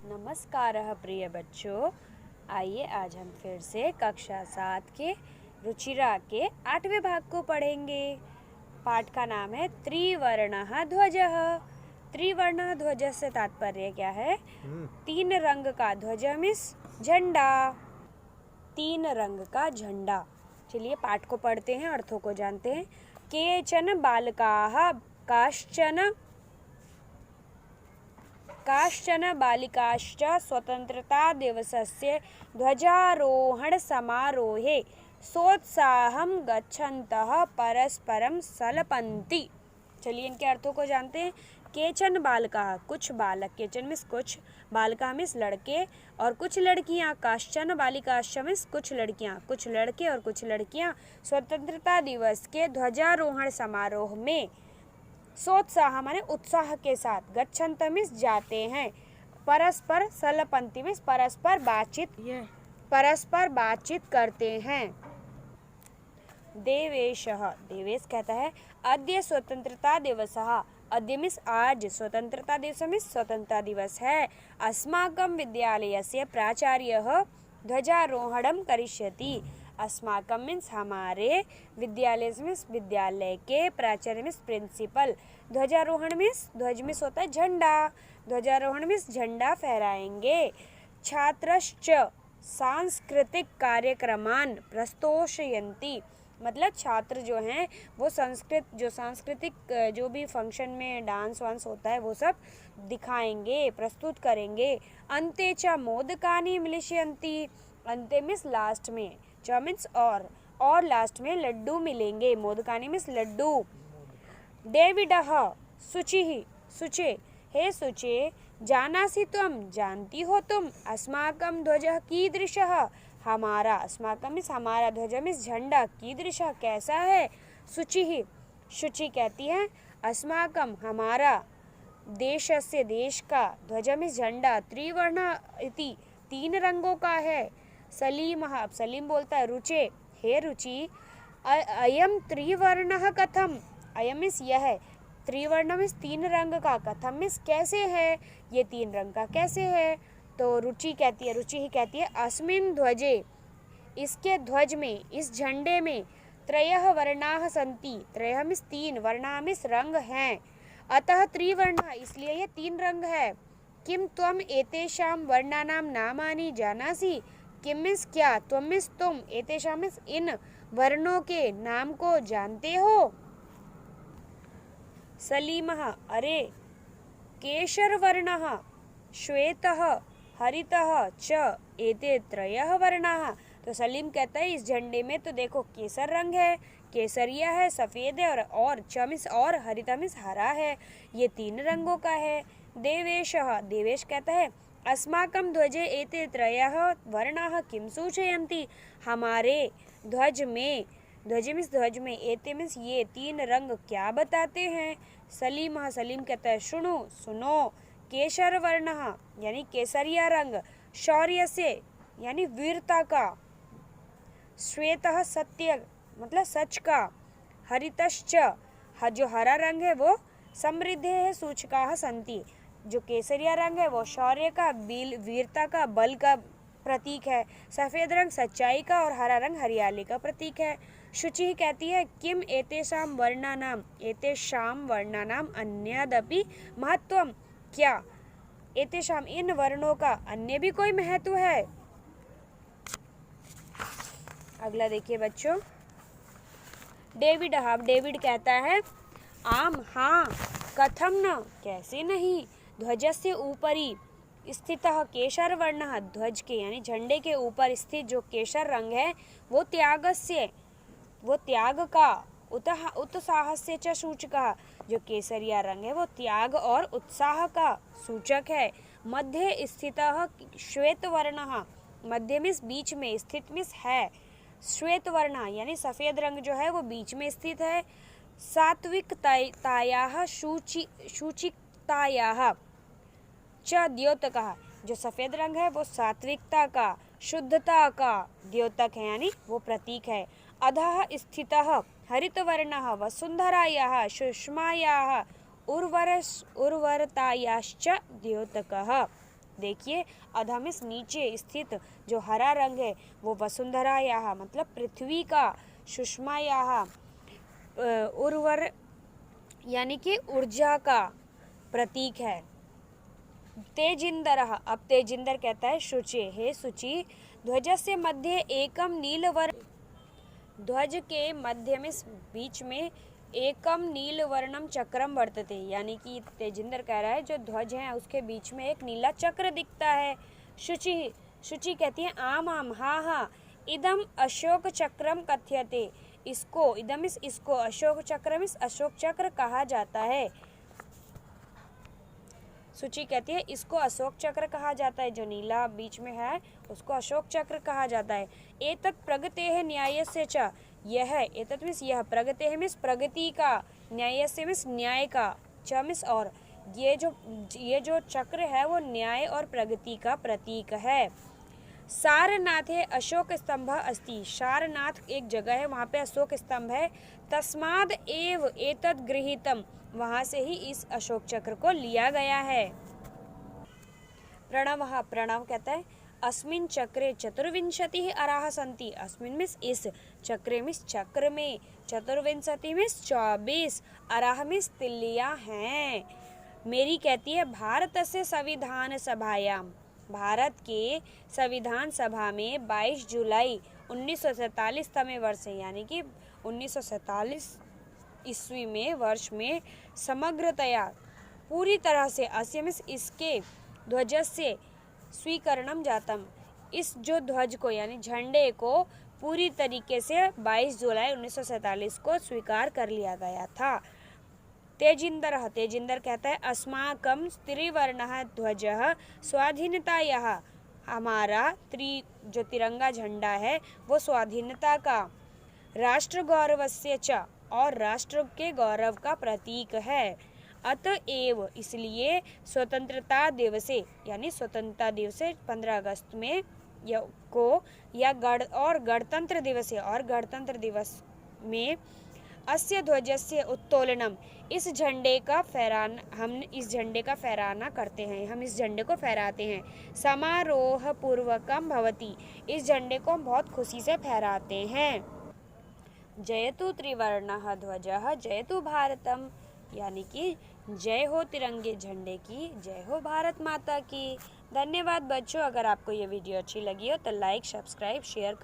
नमस्कार प्रिय बच्चों, आइए आज हम फिर से कक्षा 7 के रुचिरा के 8वें भाग को पढ़ेंगे। पाठ का नाम है त्रिवर्णः ध्वजः। त्रिवर्णः ध्वज से तात्पर्य क्या है? 3 रंग का ध्वज मीन्स झंडा। 3 रंग का झंडा। चलिए पाठ को पढ़ते हैं, अर्थों को जानते हैं। केचन बालकाः काश्चन बालिकाश्च स्वतन्त्रतादिवसस्य ध्वजारोहणसमारोहे सोत्साहं गच्छन्तः परस्परं सलपन्ति। चलिए इनके अर्थों को जानते हैं। केचन बालका, कुछ बालक, केचन मीन्स कुछ, बालका मीन्स लड़के और कुछ लड़कियां, काश्चन बालिकाश्च मीन्स कुछ लड़कियां, कुछ लड़के और कुछ लड़कियां स्वतंत्रता दिवस के ध्वजारोहण समारोह में सोत्साह माने उत्साह के साथ, गच्छन्त मीन्स जाते हैं, परस्पर सलपंति मीन्स परस्पर बातचीत करते हैं। देवेशः, देवेश कहता है अद्य स्वतंत्रता दिवसः, अद्य मीन्स आज, स्वतंत्रता दिवस मीन्स स्वतंत्रता दिवस है। अस्माकं विद्यालयस्य प्राचार्यः ध्वजारोहणं करिष्यति। अस्माकं मीन्स हमारे, विद्यालय मीन्स विद्यालय के, प्राचार्य मीन्स प्रिंसिपल, ध्वजारोहण मीन्स, ध्वज मीन्स होता है झंडा, ध्वजारोहण मीन्स झंडा फहराएंगे। छात्रश्च सांस्कृतिक कार्यक्रमान प्रस्तोषयन्ति, मतलब छात्र जो हैं वो सांस्कृतिक जो भी फंक्शन में डांस वांस होता है वो सब दिखाएंगे, प्रस्तुत करेंगे। अन्ते च मोदकानि मिलिष्यन्ति, अन्ते मीन्स लास्ट में, च मीन्स और लास्ट में लड्डू मिलेंगे, मोदकानि मीन्स लड्डू। डेविडः शुचिः, शुचे, हे शुचे, जानासि त्वं, जानती हो तुम, अस्माकं ध्वजः कीदृशः, हमारा, अस्माकं मीन्स हमारा, ध्वज मीन्स झंडा, कीदृशः कैसा है। शुचिः, शुचि कहती है अस्माकं हमारा, देशस्य देश का, ध्वज मीन्स झंडा, त्रिवर्ण इति 3 रंगों का है। सलीमः, सलीम बोलता है रुचे, हे रुचि, अयम त्रिवर्णः कथम, अयम मीन्स यह है, त्रिवर्ण मीन्स 3 रंग का, कथम मीन्स कैसे है, ये 3 रंग का कैसे है। तो रुचि कहती है, रुचि ही कहती है अस्मिन् ध्वजे, इसके ध्वज में, इस झंडे में, त्रयः वर्णाः सन्ति, त्रयः मीन्स 3, वर्णाः मीन्स रंग हैं, अतः त्रिवर्णः, इसलिए ये 3 रंग है। किम त्वम एतेषां वर्णानां नामानि जानासि, किम मीन्स क्या, त्वम मीन्स तुम, एतेषां मीन्स इन वर्णों के नाम को जानते हो। सलीमः, अरे, केशरवर्णः, श्वेतः, हरितः च एते त्रयः वर्णाः। तो सलीम कहता है इस झंडे में तो देखो केसर रंग है, केसरिया है, सफ़ेद है, और च मीन्स और, हरिता मीन्स हरा है, ये 3 रंगों का है। देवेशः, देवेश कहता है अस्माकं ध्वजे एते त्रयः वर्णाः किं सूचयन्ति, हमारे ध्वज में, ध्वज मीन्स ध्वज में, एते मीन्स ये 3 रंग क्या बताते हैं। सलीमः, सलीम कहता है सुनो, सुनो, केशर वर्णः यानी केसरिया रंग, शौर्य से यानी वीरता का, श्वेतः सत्य मतलब सच का, हरितश्च जो हरा रंग है वो समृद्धि है, सूचकाः सन्ति, जो केसरिया रंग है वो शौर्य का, वीरता का, बल का प्रतीक है, सफ़ेद रंग सच्चाई का और हरा रंग हरियाली का प्रतीक है। शुचि कहती है किम एतेषां वर्णानां अन्यदपि महत्वम, क्या एतेषां इन वर्णों का अन्य भी कोई महत्व है। अगला देखिए बच्चों, डेविड कहता है आम, हाँ, कथम न, कैसे नहीं, ध्वजस्य ऊपरी स्थितः केशर वर्णः, ध्वज के यानी झंडे के ऊपर स्थित जो केशर रंग है वो त्यागस्य, वो त्याग का, उत्साहस्य च सूचकः, जो केसरिया रंग है वो त्याग और उत्साह का सूचक है। मध्य स्थितः श्वेत वर्णः, मध्य मीन्स बीच में, स्थित मीन्स है, श्वेत वर्ण यानी सफ़ेद रंग जो है वो बीच में स्थित है। सात्विकतायाः शुचितायाः च द्योतकः, जो सफ़ेद रंग है वो सात्विकता का, शुद्धता का द्योतक है यानी वो प्रतीक है। अधः स्थितः हरितवर्णः वसुंधरायाः सुषमायाः उर्वरतायाश्च द्योतकः, देखिए अधः मीन्स नीचे स्थित जो हरा रंग है वो वसुंधरायाः मतलब पृथ्वी का, सुषमायाः उर्वर यानी कि ऊर्जा का प्रतीक है। तेजिंदरः, अब तेजिंदर कहता है शुचि, हे शुचि, ध्वजस्य मध्ये एकम नीलवर्ण, ध्वज के मध्य में बीच में एकम नीलवर्णम चक्रम वर्तते, यानी कि तेजिंदर कह रहा है जो ध्वज है उसके बीच में एक नीला चक्र दिखता है। शुचि, शुचि कहती है आम आम, हाँ हाँ, इदम अशोक चक्रम कथ्यते, इसको, इदम इस इसको, अशोक चक्रम इस अशोक चक्र कहा जाता है। सूची कहती है इसको अशोक चक्र कहा जाता है, जो नीला बीच में है उसको अशोक चक्र कहा जाता है। एतत् प्रगतेः न्यायस्य च, यह, एतत् मीन्स यह, प्रगतेः मीन्स प्रगति का, न्यायस्य मीन्स न्याय का, च मीन्स और, ये जो चक्र है वो न्याय और प्रगति का प्रतीक है। सारनाथे अशोक स्तंभ अस्ति, सारनाथ एक जगह है वहाँ पे अशोक स्तंभ है। तस्माद एव एतद् गृहीतम, वहाँ से ही इस अशोक चक्र को लिया गया है। प्रणवः, प्रणव कहता है अस्मिन् चक्रे चतुर्विंशतिः अराः सन्ति, अस्मिन् मीन्स इस, चक्रे मीन्स चक्र में, चतुर्विंशति मीन्स 24, अराः मीन्स तिल्लियाँ हैं। मेरी कहती है भारतस्य संविधान सभायाम, भारत के संविधान सभा में 22 जुलाई 1947 तमें वर्ष है, यानी कि 1947 ईस्वी में, वर्ष में, समग्रतया पूरी तरह से, अस्य मीन्स इसके, ध्वजस्य स्वीकरणम जातम, इस जो ध्वज को यानी झंडे को पूरी तरीके से 22 जुलाई 1947 को स्वीकार कर लिया गया था। तेजिंदर, तेजिंदर कहता है अस्माकं त्रिवर्णः ध्वजः स्वाधीनतायाः, हमारा जो तिरंगा झंडा है वो स्वाधीनता का, राष्ट्र गौरवस्य च, और राष्ट्र के गौरव का प्रतीक है। अतएव इसलिए स्वतंत्रता दिवसे, यानी स्वतंत्रता दिवस 15 अगस्त में गणतंत्र दिवस, और गणतंत्र दिवस में अस्य ध्वजस्य उत्तोलनम, इस झंडे का फहराना, हम इस झंडे का फहराना करते हैं, हम इस झंडे को फहराते हैं। समारोह पूर्वकम भवति, इस झंडे को हम बहुत खुशी से फहराते हैं। जयतु त्रिवर्णः ध्वजः जयतु भारतम, यानी कि जय हो तिरंगे झंडे की, जय हो भारत माता की। धन्यवाद बच्चों, अगर आपको ये वीडियो अच्छी लगी हो तो लाइक, सब्सक्राइब, शेयर